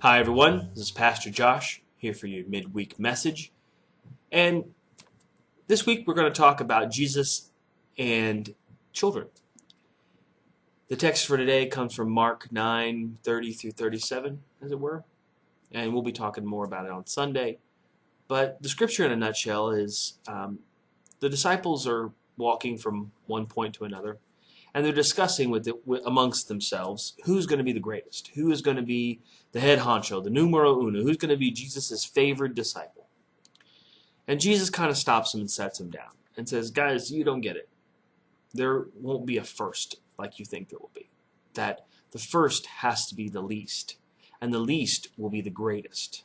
Hi everyone, this is Pastor Josh here for your midweek message. And this week we're going to talk about Jesus and children. The text for today comes from Mark 9:30 through 37, as it were. And we'll be talking more about it on Sunday. But the scripture in a nutshell is the disciples are walking from one point to another. And they're discussing amongst themselves who's going to be the greatest, who is going to be the head honcho, the numero uno, who's going to be Jesus' favored disciple. And Jesus kind of stops them and sets them down and says, guys, you don't get it. There won't be a first like you think there will be. That the first has to be the least, and the least will be the greatest.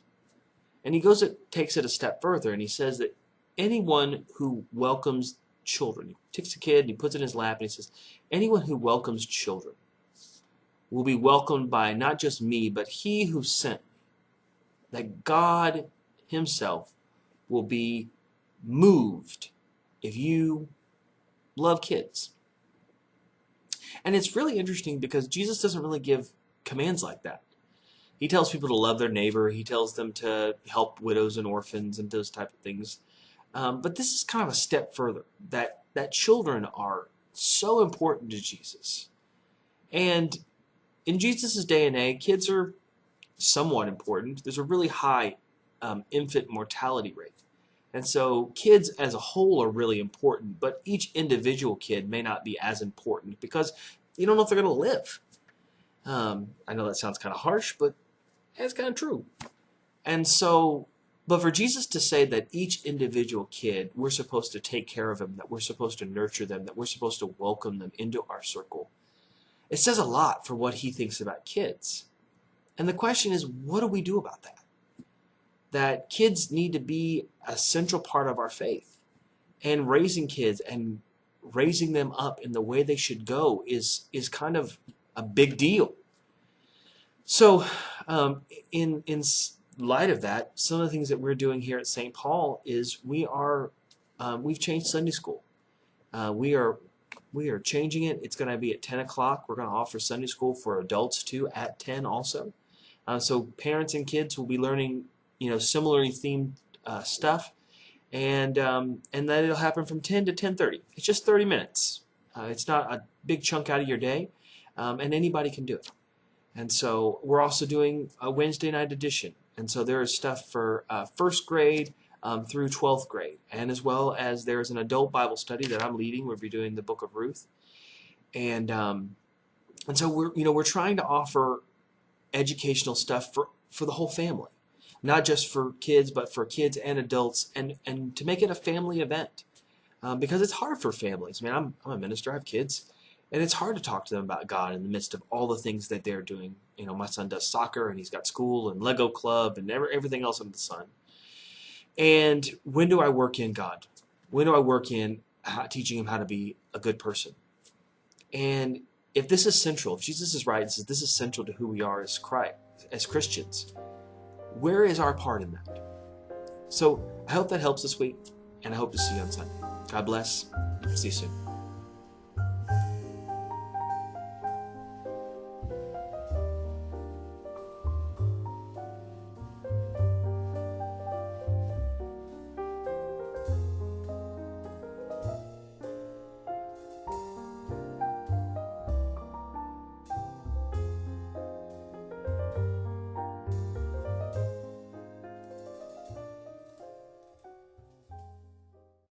And he takes it a step further, and he says that anyone who welcomes children, he takes a kid and he puts it in his lap and he says, anyone who welcomes children will be welcomed by not just me, but he who sent me. That God himself will be moved if you love kids. And it's really interesting because Jesus doesn't really give commands like that. He tells people to love their neighbor. He tells them to help widows and orphans and those type of things. But this is kind of a step further, that children are so important to Jesus. And in Jesus' day and age, kids are somewhat important. There's a really high infant mortality rate. And so kids as a whole are really important, but each individual kid may not be as important because you don't know if they're going to live. I know that sounds kind of harsh, but it's kind of true. And so, but for Jesus to say that each individual kid, we're supposed to take care of them, that we're supposed to nurture them, that we're supposed to welcome them into our circle, it says a lot for what he thinks about kids. And the question is, what do we do about that? That kids need to be a central part of our faith. And raising kids and raising them up in the way they should go is kind of a big deal. So in light of that, some of the things that we're doing here at St. Paul is we've changed Sunday school. We are changing it. It's going to be at 10 o'clock. We're going to offer Sunday school for adults too at 10 also. So parents and kids will be learning, similarly themed stuff, and that it'll happen from 10 to 10:30. It's just 30 minutes. It's not a big chunk out of your day, and anybody can do it. And so we're also doing a Wednesday night edition. And so there is stuff for first grade through 12th grade. And as well as there's an adult Bible study that I'm leading. We'll be doing the book of Ruth. And so we're trying to offer educational stuff for the whole family. Not just for kids, but for kids and adults. And to make it a family event. Because it's hard for families. I mean, I'm a minister. I have kids. And it's hard to talk to them about God in the midst of all the things that they're doing. My son does soccer, and he's got school and Lego club and everything else under the sun. And when do I work in God? When do I work in teaching him how to be a good person? And if this is central, if Jesus is right and says this is central to who we are as Christians, where is our part in that? So I hope that helps this week, and I hope to see you on Sunday. God bless. See you soon.